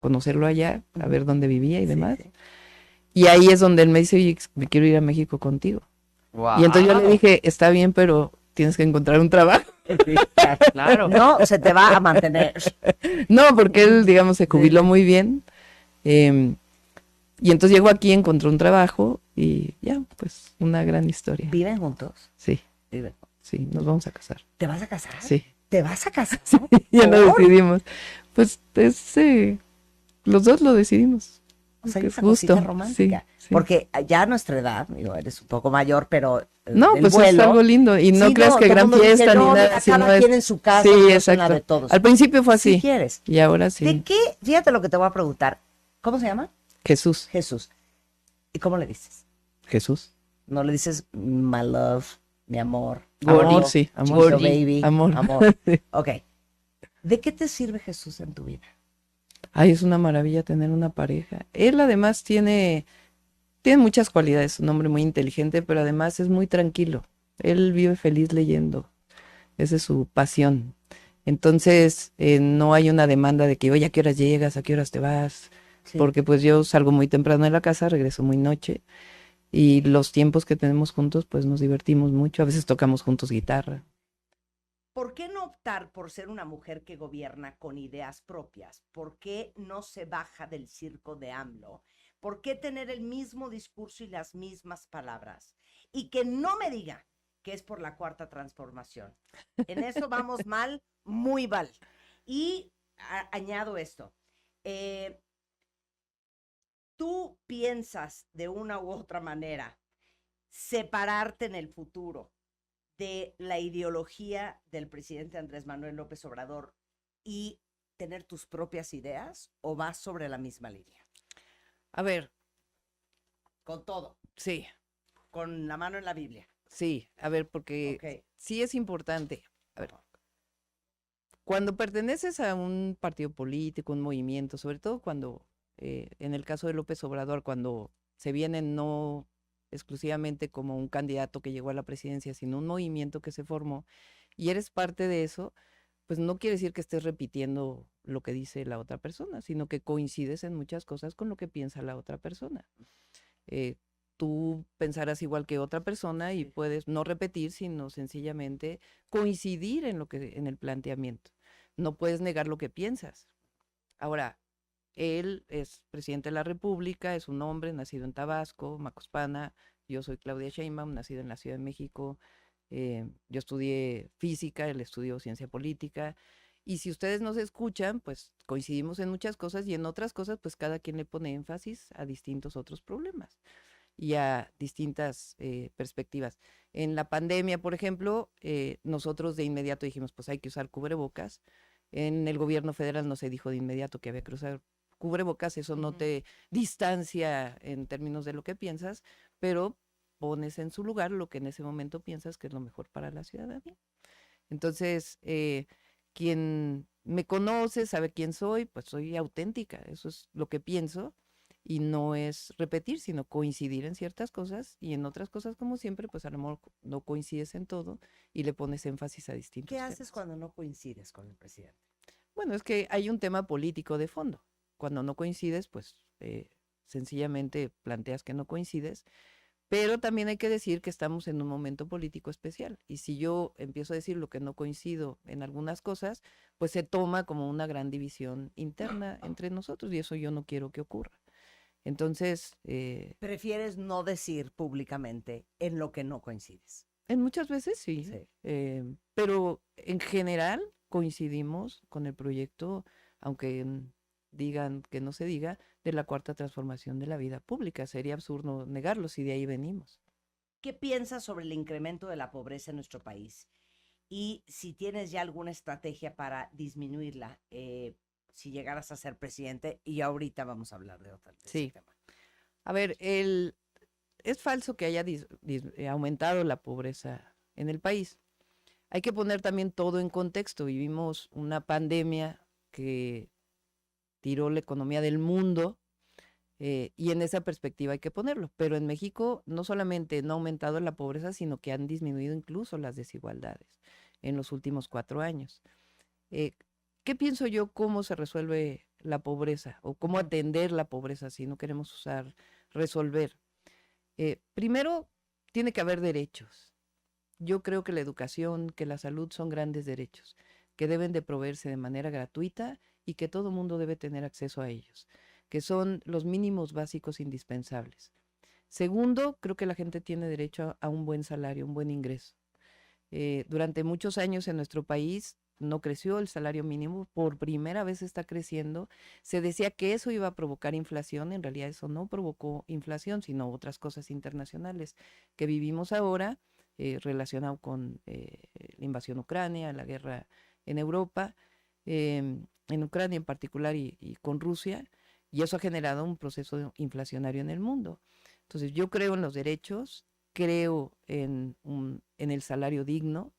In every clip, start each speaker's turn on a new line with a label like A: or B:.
A: conocerlo allá, a ver dónde vivía y demás.
B: sí.
A: Y ahí es donde él me dice, oye, me quiero ir a México contigo. Y entonces yo le
B: Wow.
A: dije, está bien, pero tienes que encontrar un trabajo.
B: Sí, claro. No, se te va a mantener.
A: No, porque él, digamos, se jubiló
B: Sí.
A: muy bien. em, y entonces llegó aquí, encontró un trabajo y ya, pues una gran historia.
B: ¿Viven juntos?
A: Sí,
B: Viven.
A: sí, nos vamos a casar.
B: ¿Te vas a casar?
A: Sí,
B: ¿Te vas a casar?
A: sí, ya lo
B: ¿Por?
A: decidimos. Pues los dos lo decidimos.
B: O sea, hay
A: Que es
B: una cosita
A: justo. Sí,
B: romántica.
A: sí.
B: Porque ya a nuestra edad, digo, eres un poco mayor, pero
A: No,
B: del
A: pues es
B: vuelo.
A: algo lindo. Y no
B: Sí,
A: creas
B: no,
A: que
B: todo el
A: gran
B: mundo dice,
A: fiesta ni
B: no,
A: nada.
B: mira,
A: Sino
B: cada
A: es...
B: quien en su casa,
A: Sí,
B: Dios en la
A: exacto.
B: de todos.
A: Al principio fue
B: Si
A: así.
B: quieres.
A: Y ahora
B: ¿De
A: sí.
B: qué? Fíjate lo que te voy a preguntar. ¿Cómo se llama?
A: Jesús.
B: Jesús. ¿Y cómo le dices?
A: Jesús.
B: No le dices my love, mi amor,
A: Amor,
B: gordo,
A: sí. Amor.
B: chiquito
A: Sí.
B: baby,
A: Amor.
B: amor.
A: Sí.
B: Ok. ¿De qué te sirve Jesús en tu vida?
A: Ay, es una maravilla tener una pareja. Él además tiene muchas cualidades, es un hombre muy inteligente, pero además es muy tranquilo. Él vive feliz leyendo, esa es su pasión. Entonces, no hay una demanda de que, oye, ¿a qué horas llegas? ¿A qué horas te vas?
B: Sí.
A: Porque pues yo salgo muy temprano de la casa, regreso muy noche, y los tiempos que tenemos juntos, pues nos divertimos mucho. A veces tocamos juntos guitarra.
B: ¿Por qué no optar por ser una mujer que gobierna con ideas propias? ¿Por qué no se baja del circo de AMLO? ¿Por qué tener el mismo discurso y las mismas palabras? Y que no me diga que es por la cuarta transformación. En eso vamos mal, muy mal. Y añado esto. Eh, ¿Tú piensas de una u otra manera separarte en el futuro de la ideología del presidente Andrés Manuel López Obrador y tener tus propias ideas o vas sobre la misma línea?
A: A ver,
B: Con todo,
A: sí,
B: con la mano en la Biblia.
A: sí, a ver, porque
B: Ok.
A: sí es importante. A ver, cuando perteneces a un partido político, un movimiento, sobre todo cuando, en el caso de López Obrador, cuando se viene no exclusivamente como un candidato que llegó a la presidencia, sino un movimiento que se formó, y eres parte de eso, pues no quiere decir que estés repitiendo lo que dice la otra persona, sino que coincides en muchas cosas con lo que piensa la otra persona. Eh, Tú pensarás igual que otra persona y puedes no repetir, sino sencillamente coincidir en el planteamiento. No puedes negar lo que piensas. Ahora, él es presidente de la República, es un hombre nacido en Tabasco, Macuspana. Yo soy Claudia Sheinbaum, nacida en la Ciudad de México. Yo estudié física, él estudió ciencia política. Y si ustedes nos escuchan, pues coincidimos en muchas cosas y en otras cosas, pues cada quien le pone énfasis a distintos otros problemas y a distintas perspectivas. En la pandemia, por ejemplo, nosotros de inmediato dijimos, pues hay que usar cubrebocas. En el gobierno federal no se dijo de inmediato que había que usar cubrebocas, eso no te distancia en términos de lo que piensas, pero pones en su lugar lo que en ese momento piensas que es lo mejor para la ciudadanía. Entonces, quien me conoce, sabe quién soy, pues soy auténtica, eso es lo que pienso y no es repetir, sino coincidir en ciertas cosas y en otras cosas, como siempre, pues a lo mejor no coincides en todo y le pones énfasis a distintos
B: ¿Qué
A: temas.
B: haces cuando no coincides con el presidente?
A: Bueno, es que hay un tema político de fondo. Cuando no coincides, pues sencillamente planteas que no coincides, pero también hay que decir que estamos en un momento político especial. Y si yo empiezo a decir lo que no coincido en algunas cosas, pues se toma como una gran división interna entre nosotros y eso yo no quiero que ocurra. Entonces,
B: ¿Prefieres no decir públicamente en lo que no coincides?
A: en muchas veces sí,
B: Sí.
A: pero en general coincidimos con el proyecto, aunque digan que no se diga, de la cuarta transformación de la vida pública. Sería absurdo negarlo si de ahí venimos.
B: ¿Qué piensas sobre el incremento de la pobreza en nuestro país? Y si tienes ya alguna estrategia para disminuirla, si llegaras a ser presidente, y ahorita vamos a hablar de ese
A: Sí.
B: tema.
A: A ver, es falso que haya aumentado la pobreza en el país. Hay que poner también todo en contexto. Vivimos una pandemia que tiró la economía del mundo y en esa perspectiva hay que ponerlo. Pero en México no solamente no ha aumentado la pobreza, sino que han disminuido incluso las desigualdades en los últimos 4 años. Eh, ¿Qué pienso yo cómo se resuelve la pobreza o cómo atender la pobreza, si no queremos usar resolver. Primero, tiene que haber derechos. Yo creo que la educación, que la salud son grandes derechos, que deben de proveerse de manera gratuita y que todo mundo debe tener acceso a ellos, que son los mínimos básicos indispensables. Segundo, creo que la gente tiene derecho a un buen salario, un buen ingreso. Durante muchos años en nuestro país no creció el salario mínimo, por primera vez está creciendo. Se decía que eso iba a provocar inflación, en realidad eso no provocó inflación, sino otras cosas internacionales que vivimos ahora, relacionado con la invasión a Ucrania, la guerra en Europa, en Ucrania en particular y con Rusia, y eso ha generado un proceso inflacionario en el mundo. Entonces yo creo en los derechos, creo en el salario digno,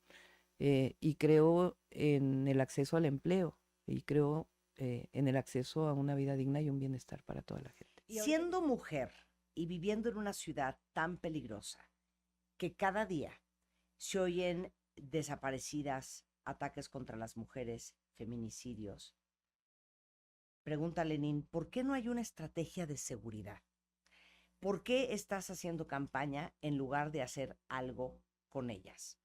A: y creo en el acceso al empleo y creo en el acceso a una vida digna y un bienestar para toda la gente.
B: Siendo mujer y viviendo en una ciudad tan peligrosa que cada día se oyen desaparecidas, ataques contra las mujeres, feminicidios, pregunta Lenin, ¿por qué no hay una estrategia de seguridad? ¿Por qué estás haciendo campaña en lugar de hacer algo con ellas?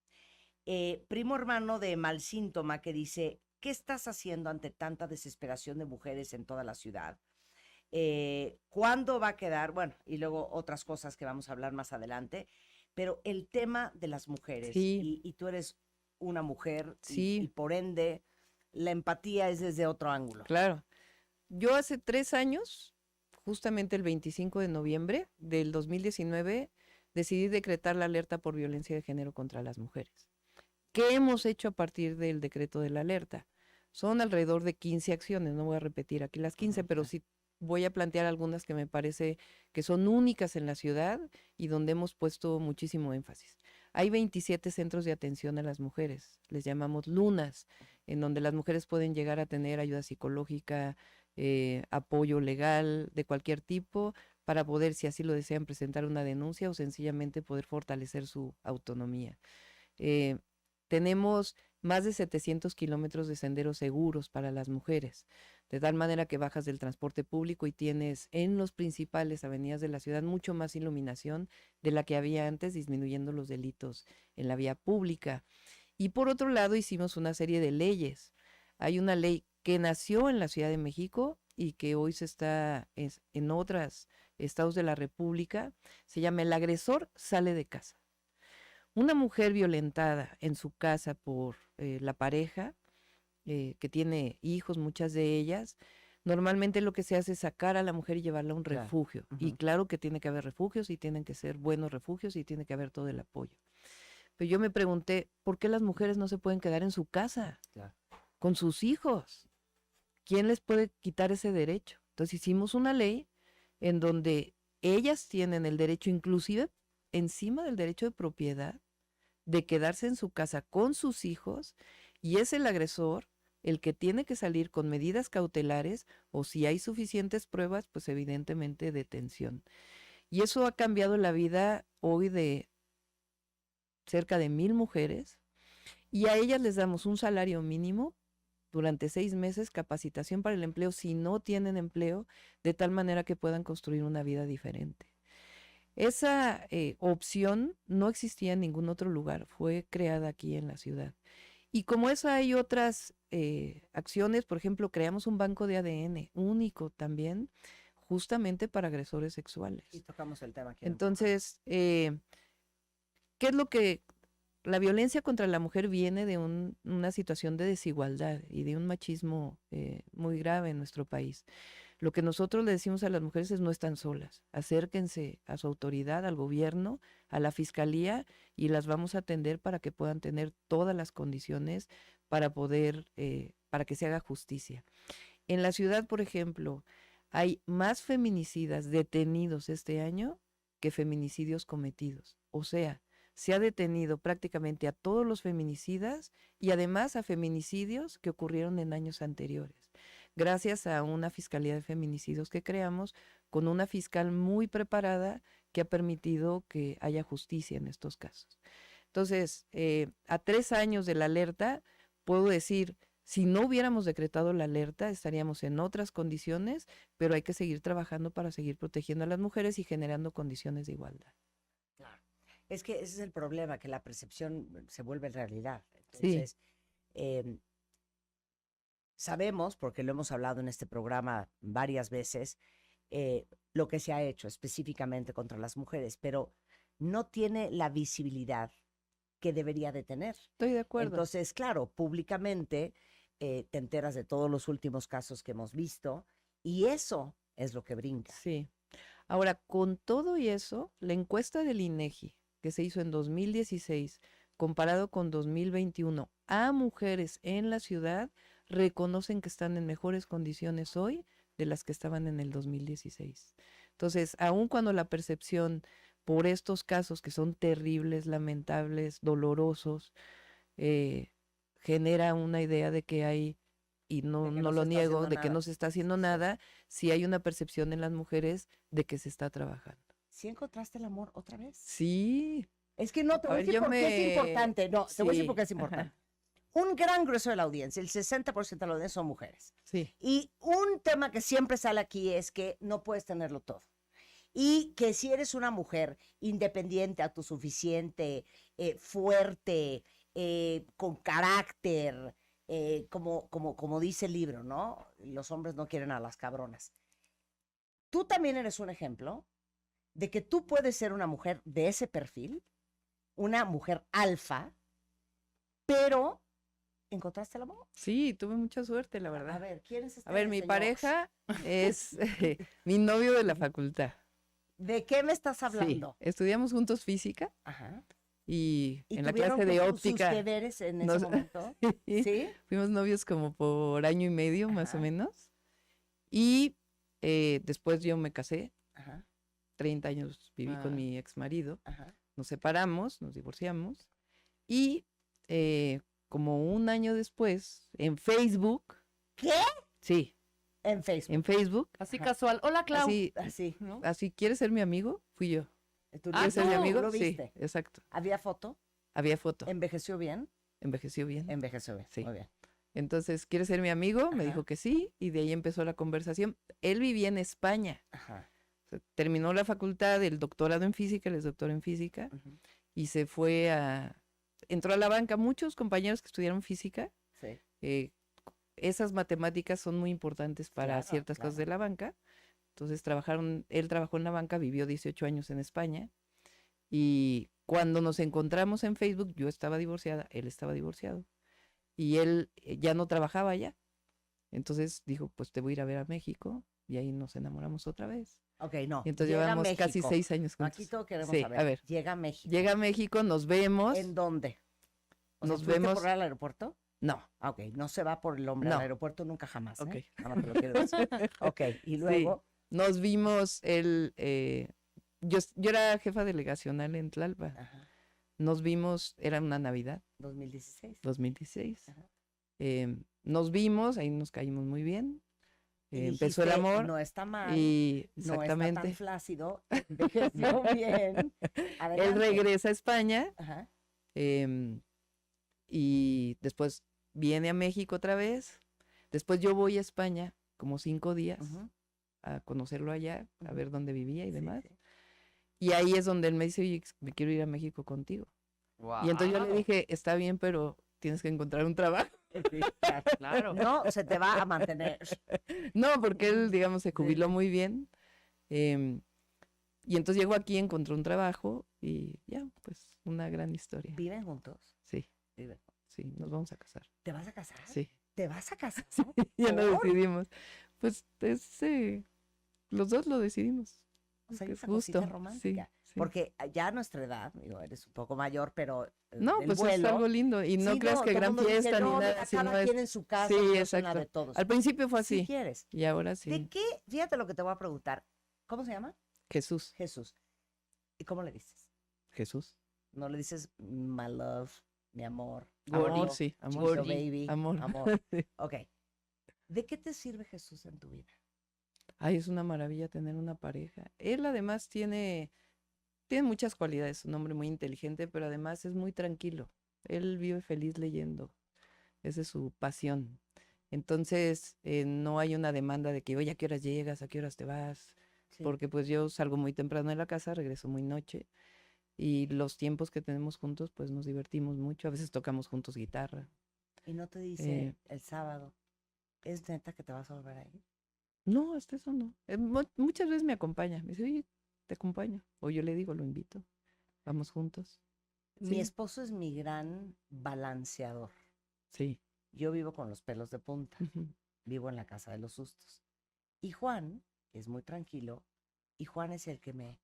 B: Primo hermano de Mal Síntoma que dice, ¿qué estás haciendo ante tanta desesperación de mujeres en toda la ciudad? ¿Cuándo va a quedar? Bueno, y luego otras cosas que vamos a hablar más adelante, pero el tema de las mujeres,
A: Sí,
B: y tú eres una mujer y
A: sí,
B: por ende la empatía es desde otro ángulo.
A: claro. Yo hace 3 años, justamente el 25 de noviembre del 2019, decidí decretar la alerta por violencia de género contra las mujeres. ¿Qué hemos hecho a partir del decreto de la alerta? Son alrededor de 15 acciones, no voy a repetir aquí las 15, pero sí voy a plantear algunas que me parece que son únicas en la ciudad y donde hemos puesto muchísimo énfasis. Hay 27 centros de atención a las mujeres, les llamamos lunas, en donde las mujeres pueden llegar a tener ayuda psicológica, apoyo legal de cualquier tipo, para poder, si así lo desean, presentar una denuncia o sencillamente poder fortalecer su autonomía. Eh, Tenemos más de 700 kilómetros de senderos seguros para las mujeres, de tal manera que bajas del transporte público y tienes en las principales avenidas de la ciudad mucho más iluminación de la que había antes, disminuyendo los delitos en la vía pública. Y por otro lado, hicimos una serie de leyes. Hay una ley que nació en la Ciudad de México y que hoy se está en otros estados de la República. Se llama El agresor sale de casa. Una mujer violentada en su casa por la pareja, que tiene hijos, muchas de ellas, normalmente lo que se hace es sacar a la mujer y llevarla a un
B: Claro.
A: refugio. Y
B: Ujú.
A: claro que tiene que haber refugios y tienen que ser buenos refugios y tiene que haber todo el apoyo. Pero yo me pregunté, ¿por qué las mujeres no se pueden quedar en su casa
B: Claro.
A: con sus hijos? ¿Quién les puede quitar ese derecho? Entonces hicimos una ley en donde ellas tienen el derecho, inclusive encima del derecho de propiedad, de quedarse en su casa con sus hijos, y es el agresor el que tiene que salir con medidas cautelares o, si hay suficientes pruebas, pues evidentemente detención. Y eso ha cambiado la vida hoy de cerca de 1,000 mujeres, y a ellas les damos un salario mínimo durante 6 meses, capacitación para el empleo si no tienen empleo, de tal manera que puedan construir una vida diferente. Esa opción no existía en ningún otro lugar, fue creada aquí en la ciudad. Y como esa hay otras acciones, por ejemplo, creamos un banco de ADN único también, justamente para agresores sexuales.
B: Y tocamos el tema aquí.
A: Entonces, ¿qué es lo que la violencia contra la mujer viene de una situación de desigualdad y de un machismo muy grave en nuestro país? Lo que nosotros le decimos a las mujeres es: no están solas, acérquense a su autoridad, al gobierno, a la fiscalía, y las vamos a atender para que puedan tener todas las condiciones para poder, para que se haga justicia. En la ciudad, por ejemplo, hay más feminicidas detenidos este año que feminicidios cometidos. O sea, se ha detenido prácticamente a todos los feminicidas y además a feminicidios que ocurrieron en años anteriores, gracias a una Fiscalía de Feminicidios que creamos con una fiscal muy preparada que ha permitido que haya justicia en estos casos. Entonces, a 3 años de la alerta, puedo decir, Si no hubiéramos decretado la alerta, estaríamos en otras condiciones, pero hay que seguir trabajando para seguir protegiendo a las mujeres y generando condiciones de igualdad.
B: Claro. Es que ese es el problema, que la percepción se vuelve realidad.
A: Sí,
B: Entonces, eh, sabemos, porque lo hemos hablado en este programa varias veces, lo que se ha hecho específicamente contra las mujeres, pero no tiene la visibilidad que debería de tener.
A: estoy de acuerdo.
B: Entonces, claro, públicamente te enteras de todos los últimos casos que hemos visto y eso es lo que brinca.
A: Sí. Ahora, con todo y eso, la encuesta del INEGI, que se hizo en 2016, comparado con 2021, a mujeres en la ciudad, reconocen que están en mejores condiciones hoy de las que estaban en el 2016. Entonces, aun cuando la percepción por estos casos que son terribles, lamentables, dolorosos, genera una idea de que hay, y no,
B: De que
A: no
B: no se
A: lo
B: está
A: niego,
B: haciendo
A: de que
B: nada.
A: no se está haciendo
B: Sí.
A: nada, sí hay una percepción en las mujeres de que se está trabajando.
B: ¿Sí encontraste el amor otra vez?
A: Sí.
B: Es que no, te
A: A
B: voy a
A: ver,
B: decir
A: yo
B: por qué es
A: me...
B: importante. No, te voy a decir por
A: Sí,
B: qué es importante. Un gran grueso de la audiencia, el 60% de la audiencia son mujeres.
A: sí,
B: Y un tema que siempre sale aquí es que no puedes tenerlo todo. Y que si eres una mujer independiente, autosuficiente, fuerte, con carácter, como dice el libro, ¿no? Los hombres no quieren a las cabronas. Tú también eres un ejemplo de que tú puedes ser una mujer de ese perfil, una mujer alfa, pero encontraste el amor.
A: sí, tuve mucha suerte, la
B: A
A: verdad.
B: ver, ¿quién es este
A: A ver, mi
B: señor?
A: pareja es mi novio de la facultad.
B: ¿De qué me estás
A: Sí,
B: hablando?
A: estudiamos juntos física
B: Ajá.
A: y
B: ¿Y
A: en la
B: tuvieron
A: clase de
B: sus
A: óptica
B: deberes en ese
A: nos-
B: momento? ¿Sí?
A: fuimos novios como por año y medio, más o
B: Ajá.
A: menos. Y después yo me casé,
B: Ajá,
A: 30 años viví con
B: Ah.
A: mi ex marido,
B: ajá.
A: nos separamos, nos divorciamos y como un año después, en Facebook,
B: ¿Qué?
A: sí,
B: En Facebook.
A: en Facebook,
C: Así
B: Ajá.
C: casual. Hola, Clau.
A: así,
B: Así.
C: ¿No?
A: así, ¿quieres ser mi amigo? Fui yo.
B: ¿Tú lo
A: ¿Quieres ser mi
B: viste?
A: amigo?
B: ¿Lo
A: Sí,
B: viste?
A: exacto.
B: ¿Había foto?
A: Había foto,
B: ¿Envejeció bien?
A: envejeció bien.
B: Envejeció bien.
A: Sí.
B: Muy bien.
A: Entonces, ¿quieres ser mi amigo? Me
B: Ajá.
A: dijo que sí, y de ahí empezó la conversación. Él vivía en España,
B: Ajá.
A: o sea, terminó la facultad, el doctorado en física, él es doctor en física,
B: Ujú.
A: y se fue entró a la banca. Muchos compañeros que estudiaron física,
B: Sí.
A: esas matemáticas son muy importantes para
B: Claro,
A: ciertas cosas de
B: claro.
A: la banca. Entonces él trabajó en la banca, vivió 18 años en España, y cuando nos encontramos en Facebook, yo estaba divorciada, él estaba divorciado, y él ya no trabajaba allá. Entonces dijo, pues te voy a ir a ver a México, y ahí nos enamoramos otra vez.
B: Ok, no.
A: Y entonces
B: Llega a
A: llevamos casi
B: México.
A: 6 años
B: No,
A: juntos.
B: aquí todo queremos
A: Sí,
B: saber.
A: a ver,
B: Llega a México.
A: llega a México, nos vemos.
B: ¿En dónde? O sea,
A: Nos
B: ¿fuiste
A: vemos-
B: por el aeropuerto?
A: No,
B: Ah, ok, no se va por el hombre
A: No.
B: al aeropuerto nunca jamás. ¿eh?
A: Ok.
B: Nada más te lo quiero decir. Ok, y luego.
A: nos vimos, yo era jefa delegacional en Tlalpan.
B: Ajá,
A: Nos vimos, era una Navidad,
B: 2016.
A: 2016.
B: Ajá.
A: Nos vimos, ahí nos caímos muy bien.
B: Y
A: Empezó el
B: dijiste,
A: amor.
B: No está mal.
A: Y
B: No está tan
A: exactamente,
B: flácido. Envejeció bien.
A: él
B: Adelante.
A: regresa a España
B: Ajá.
A: y después viene a México otra vez. Después yo voy a España como 5 días
B: Ujú.
A: a conocerlo allá, a
B: Ujú.
A: ver dónde vivía y
B: Sí,
A: demás.
B: sí.
A: Y ahí es donde él me dice, oye, me quiero ir a México contigo. Y entonces yo le dije, está bien, pero tienes que encontrar un trabajo.
B: Sí, claro.
C: Claro.
B: No, se te va a mantener.
A: No, porque él, digamos, se
B: Sí.
A: jubiló muy bien. Y entonces llegó aquí, encontró un trabajo y ya, pues una gran historia.
B: ¿Viven juntos?
A: Sí,
B: Viven.
A: sí, nos vamos a casar.
B: ¿Te vas a casar?
A: Sí,
B: ¿Te vas a casar?
A: ya lo
B: ¿Por?
A: decidimos. Pues los dos lo decidimos.
B: O sea,
A: que
B: hay
A: es
B: esa cosita
A: justo.
B: romántica.
A: Sí.
B: Porque ya a nuestra edad, digo, eres un poco mayor, pero
A: No,
B: del
A: pues
B: vuelo,
A: es algo lindo. Y no
B: sí,
A: creas que
B: todo
A: gran
B: mundo dice,
A: fiesta ni
B: no,
A: nada.
B: mira,
A: sino
B: cada
A: es-
B: quien en su casa,
A: Sí,
B: yo soy la
A: exacto.
B: de todos.
A: Al principio fue
B: Si
A: así.
B: quieres.
A: Y ahora
B: ¿De
A: sí.
B: qué? Fíjate lo que te voy a preguntar. ¿Cómo se llama?
A: Jesús.
B: Jesús. ¿Y cómo le dices?
A: Jesús.
B: No le dices my love, mi amor,
A: Amor,
B: gordo,
A: sí.
B: chiquito
A: Amor.
B: baby,
A: Amor.
B: amor.
A: Sí.
B: Ok. ¿De qué te sirve Jesús en tu vida?
A: Ay, es una maravilla tener una pareja. Él además tiene muchas cualidades, un hombre muy inteligente, pero además es muy tranquilo. Él vive feliz leyendo. esa es su pasión. Entonces, no hay una demanda de que, oye, ¿a qué horas llegas? ¿A qué horas te vas?
B: Sí.
A: Porque pues yo salgo muy temprano de la casa, regreso muy noche y los tiempos que tenemos juntos, pues nos divertimos mucho. A veces tocamos juntos guitarra.
B: Y no te dice
A: Eh,
B: el sábado, ¿es neta que te vas a volver a ir?
A: no, hasta eso no. Muchas veces me acompaña. Me dice, oye, te acompaño. O yo le digo, lo invito. Vamos juntos.
B: Mi
A: Sí,
B: esposo es mi gran balanceador.
A: sí.
B: Yo vivo con los pelos de punta,
A: Ujú.
B: vivo en la casa de los sustos. Y Juan es muy tranquilo y Juan es el que me...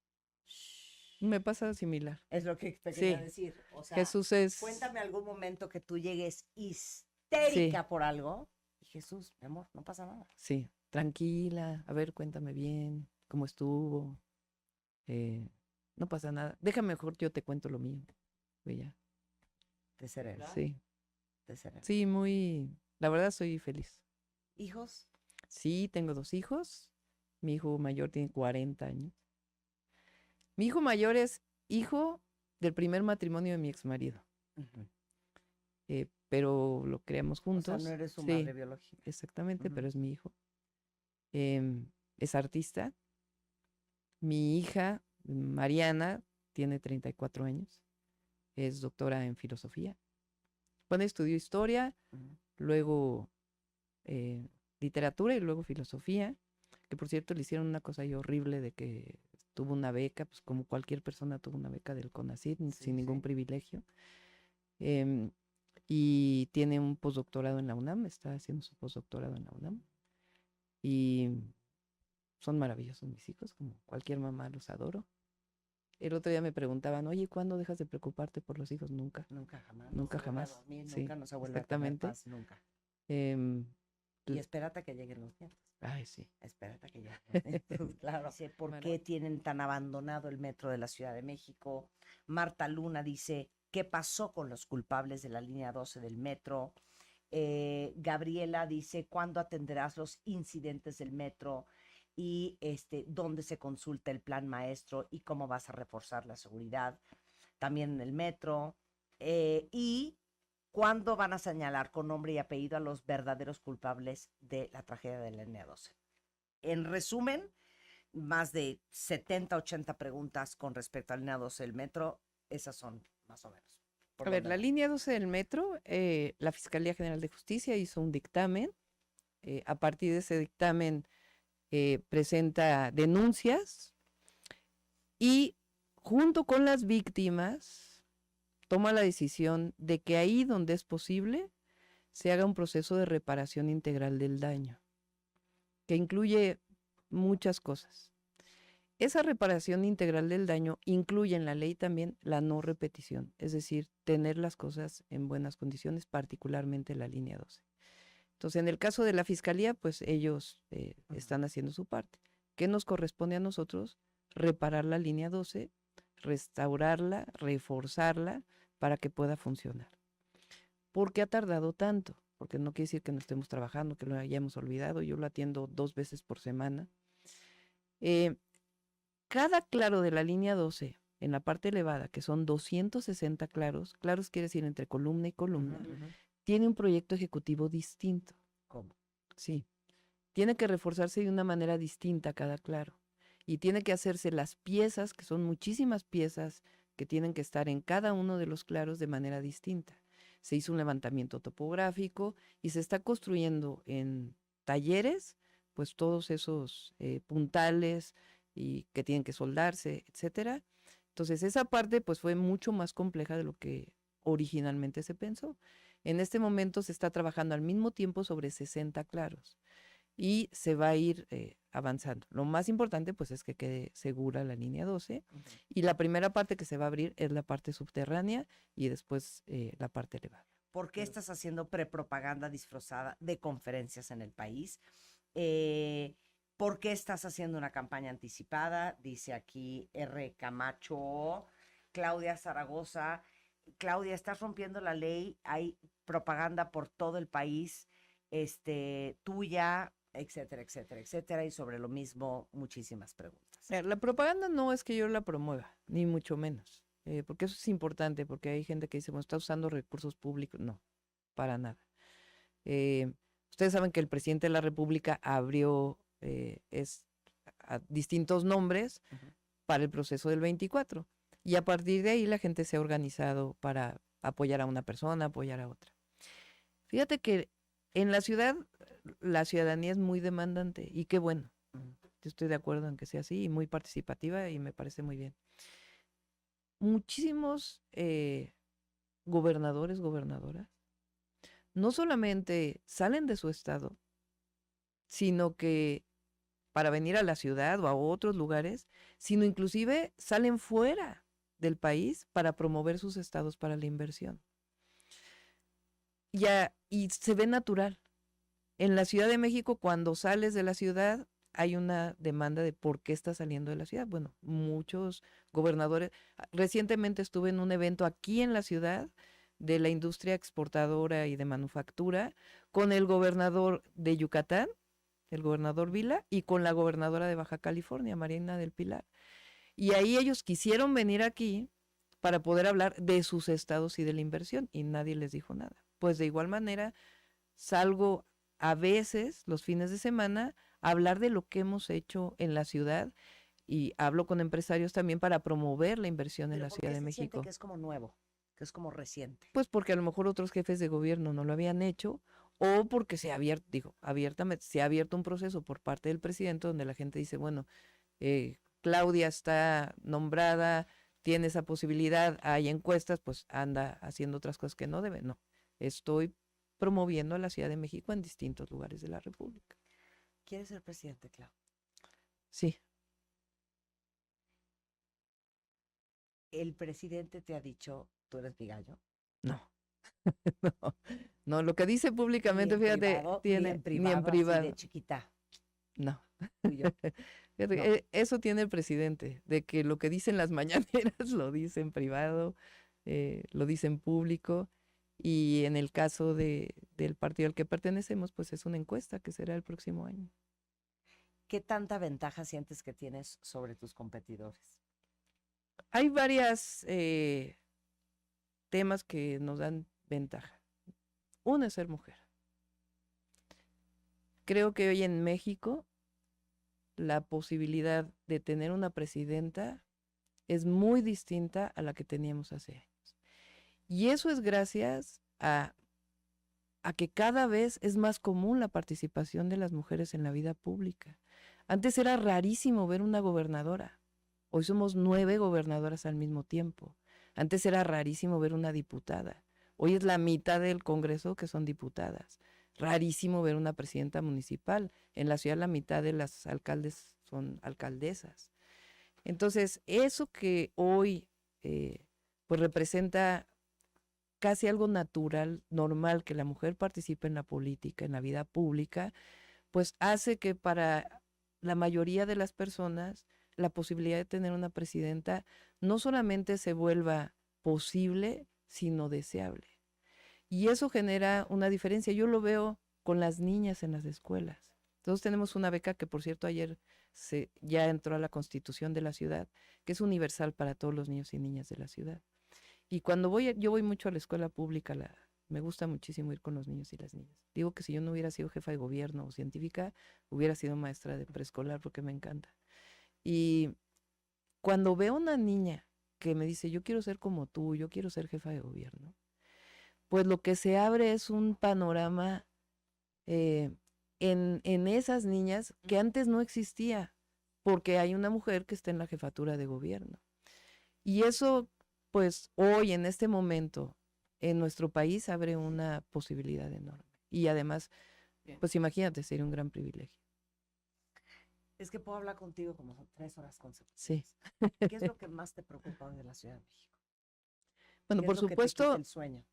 A: Me pasa similar.
B: Es lo que te quería
A: Sí,
B: decir. O sea,
A: Jesús es,
B: cuéntame algún momento que tú llegues
A: sí,
B: histérica por algo. Y Jesús, mi amor, no pasa nada.
A: sí, tranquila. A ver, cuéntame bien, cómo estuvo. eh, no pasa nada. Déjame mejor, yo te cuento lo mío. Y ya.
B: De sereno,
A: Sí,
B: de sereno.
A: sí, muy, la verdad soy feliz.
B: ¿Hijos?
A: Sí, tengo 2 hijos. Mi hijo mayor tiene 40 años. Mi hijo mayor es hijo del primer matrimonio de mi exmarido,
B: Ujú.
A: pero lo creamos
B: O sea,
A: juntos.
B: no eres su
A: Sí,
B: madre biológica.
A: exactamente,
B: Ujú.
A: pero es mi hijo. Es artista. Mi hija, Mariana, tiene 34 años. Es doctora en filosofía. Bueno, estudió historia,
B: Ujú.
A: luego eh, literatura y luego filosofía, que por cierto le hicieron una cosa ahí horrible de que tuvo una beca, pues como cualquier persona tuvo una beca del CONACYT
B: Sí,
A: sin ningún
B: sí.
A: privilegio. em, y tiene un postdoctorado en la UNAM, está haciendo su postdoctorado en la UNAM. Y son maravillosos mis hijos, como cualquier mamá los adoro. El otro día me preguntaban, oye, ¿cuándo dejas de preocuparte por los hijos? Nunca,
B: Nunca jamás. No se
A: nunca
B: vuelve a
A: jamás.
B: dormir,
A: Sí,
B: nunca no se vuelve a tener
A: exactamente.
B: paz, nunca.
A: Em,
B: Y
A: l-
B: espérate a que lleguen los nietos.
A: Ay, sí.
B: Espérate a que lleguen los nietos, claro. Dice, ¿por
A: Mara-
B: qué tienen tan abandonado el metro de la Ciudad de México? Marta Luna dice, ¿qué pasó con los culpables de la línea 12 del metro? Gabriela dice, ¿cuándo atenderás los incidentes del metro? Y dónde se consulta el plan maestro y cómo vas a reforzar la seguridad también en el metro. Y cuándo van a señalar con nombre y apellido a los verdaderos culpables de la tragedia de la línea 12. En resumen, más de 70, 80 preguntas con respecto a la línea 12 del metro. Esas son más o menos.
A: A ver, la línea 12 del metro, la Fiscalía General de Justicia hizo un dictamen. A partir de ese dictamen presenta denuncias y junto con las víctimas toma la decisión de que ahí donde es posible se haga un proceso de reparación integral del daño, que incluye muchas cosas. Esa reparación integral del daño incluye en la ley también la no repetición, es decir, tener las cosas en buenas condiciones, particularmente la línea 12. Entonces, en el caso de la Fiscalía, pues ellos están haciendo su parte. ¿Qué nos corresponde a nosotros? Reparar la línea 12, restaurarla, reforzarla para que pueda funcionar. ¿Por qué ha tardado tanto? Porque no quiere decir que no estemos trabajando, que lo hayamos olvidado. Yo lo atiendo 2 veces por semana. Eh, Cada claro de la línea 12 en la parte elevada, que son 260 claros, claros quiere decir entre columna y columna, tiene un proyecto ejecutivo distinto.
B: ¿Cómo?
A: Sí, tiene que reforzarse de una manera distinta cada claro. Y tiene que hacerse las piezas, que son muchísimas piezas que tienen que estar en cada uno de los claros de manera distinta. Se hizo un levantamiento topográfico y se está construyendo en talleres, pues todos esos puntales y que tienen que soldarse, etcétera. Entonces esa parte pues fue mucho más compleja de lo que originalmente se pensó. En este momento se está trabajando al mismo tiempo sobre 60 claros y se va a ir avanzando. Lo más importante pues es que quede segura la línea 12 y la primera parte que se va a abrir es la parte subterránea y después la parte elevada.
B: ¿Por qué estás haciendo prepropaganda disfrazada de conferencias en el país? ¿Por qué estás haciendo una campaña anticipada? Dice aquí R. Camacho, Claudia Zaragoza. Claudia, estás rompiendo la ley, hay propaganda por todo el país, tuya, etcétera, etcétera, etcétera, y sobre lo mismo, muchísimas preguntas.
A: La propaganda no es que yo la promueva, ni mucho menos, porque eso es importante, porque hay gente que dice, bueno, está usando recursos públicos. No, para nada. Ustedes saben que el presidente de la República abrió a distintos nombres para el proceso del 24. Y a partir de ahí la gente se ha organizado para apoyar a una persona, apoyar a otra. Fíjate que en la ciudad la ciudadanía es muy demandante y qué bueno. Yo estoy de acuerdo en que sea así y muy participativa y me parece muy bien. Muchísimos gobernadores, gobernadoras, no solamente salen de su estado, sino que para venir a la ciudad o a otros lugares, sino inclusive salen fuera del país para promover sus estados para la inversión. Y se ve natural. En la Ciudad de México, cuando sales de la ciudad, hay una demanda de por qué estás saliendo de la ciudad. Bueno, muchos gobernadores. Recientemente estuve en un evento aquí en la ciudad de la industria exportadora y de manufactura con el gobernador de Yucatán, el gobernador Vila, y con la gobernadora de Baja California, Marina del Pilar. Y ahí ellos quisieron venir aquí para poder hablar de sus estados y de la inversión, y nadie les dijo nada. Pues de igual manera, salgo a veces, los fines de semana, a hablar de lo que hemos hecho en la ciudad, y hablo con empresarios también para promover la inversión en la Ciudad de México.
B: Siente que es como nuevo, que es como reciente?
A: Pues porque a lo mejor otros jefes de gobierno no lo habían hecho, o porque se ha abierto, abiertamente, se ha abierto un proceso por parte del presidente donde la gente dice, bueno, Claudia está nombrada, tiene esa posibilidad, hay encuestas, pues anda haciendo otras cosas que no debe. No, estoy promoviendo a la Ciudad de México en distintos lugares de la República.
B: ¿Quieres ser presidente, Clau?
A: Sí.
B: ¿El presidente te ha dicho, tú eres mi gallo?
A: No. No, no, lo que dice públicamente, fíjate, tiene ni en privado.
B: Así de chiquita.
A: No.
B: Fíjate,
A: no. Eso tiene el presidente, de que lo que dicen las mañaneras lo dice en privado, lo dice en público, y en el caso del partido al que pertenecemos, pues es una encuesta que será el próximo año.
B: ¿Qué tanta ventaja sientes que tienes sobre tus competidores?
A: Hay varias temas que nos dan ventaja. Uno es ser mujer. Creo que hoy en México la posibilidad de tener una presidenta es muy distinta a la que teníamos hace años. Y eso es gracias a que cada vez es más común la participación de las mujeres en la vida pública. Antes era rarísimo ver una gobernadora. Hoy somos 9 gobernadoras al mismo tiempo. Antes era rarísimo ver una diputada. Hoy es la mitad del Congreso que son diputadas. Rarísimo ver una presidenta municipal. En la ciudad la mitad de las alcaldes son alcaldesas. Entonces, eso que hoy pues representa casi algo natural, normal, que la mujer participe en la política, en la vida pública, pues hace que para la mayoría de las personas la posibilidad de tener una presidenta no solamente se vuelva posible, sino deseable. Y eso genera una diferencia. Yo lo veo con las niñas en las escuelas. Todos tenemos una beca que, por cierto, ayer ya entró a la Constitución de la ciudad, que es universal para todos los niños y niñas de la ciudad. Y cuando yo voy mucho a la escuela pública, me gusta muchísimo ir con los niños y las niñas. Digo que si yo no hubiera sido jefa de gobierno o científica, hubiera sido maestra de preescolar porque me encanta. Y cuando veo una niña que me dice, yo quiero ser como tú, yo quiero ser jefa de gobierno, pues lo que se abre es un panorama en esas niñas que antes no existía, porque hay una mujer que está en la jefatura de gobierno. Y eso, pues hoy, en este momento, en nuestro país abre una posibilidad enorme. Y además, pues imagínate, sería un gran privilegio.
B: Es que puedo hablar contigo como 3 horas consecutivas.
A: Sí.
B: ¿Qué es lo que más te preocupa hoy de la Ciudad de México?
A: Bueno, por supuesto.
B: El sueño.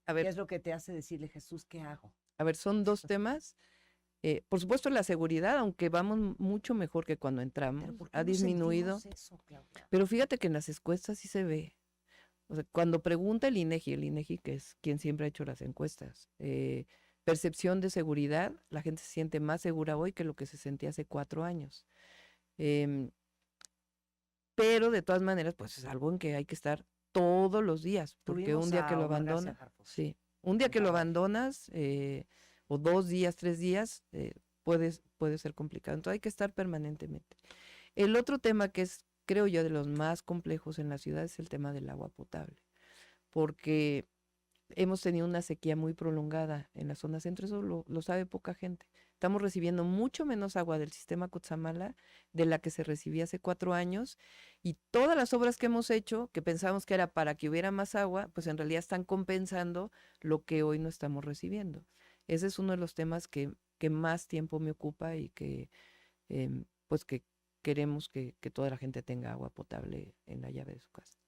A: A ver,
B: ¿qué es lo que te hace decirle, Jesús, qué hago?
A: A ver, son 2 temas. Por supuesto, la seguridad, aunque vamos mucho mejor que cuando entramos, ha disminuido.
B: Eso, Claudia?
A: Pero fíjate que en las encuestas sí se ve. O sea, cuando pregunta el INEGI, que es quien siempre ha hecho las encuestas, percepción de seguridad, la gente se siente más segura hoy que lo que se sentía hace 4 años. Pero de todas maneras, pues es algo en que hay que estar todos los días, porque un día que lo abandonas, sí, un día que lo abandonas, o 2 días, 3 días, puede ser complicado. Entonces hay que estar permanentemente. El otro tema que es, creo yo, de los más complejos en la ciudad es el tema del agua potable, porque hemos tenido una sequía muy prolongada en la zona centro, eso lo sabe poca gente. Estamos recibiendo mucho menos agua del sistema Cutzamala de la que se recibía hace 4 años, y todas las obras que hemos hecho, que pensábamos que era para que hubiera más agua, pues en realidad están compensando lo que hoy no estamos recibiendo. Ese es uno de los temas que más tiempo me ocupa y pues que queremos que toda la gente tenga agua potable en la llave de su casa.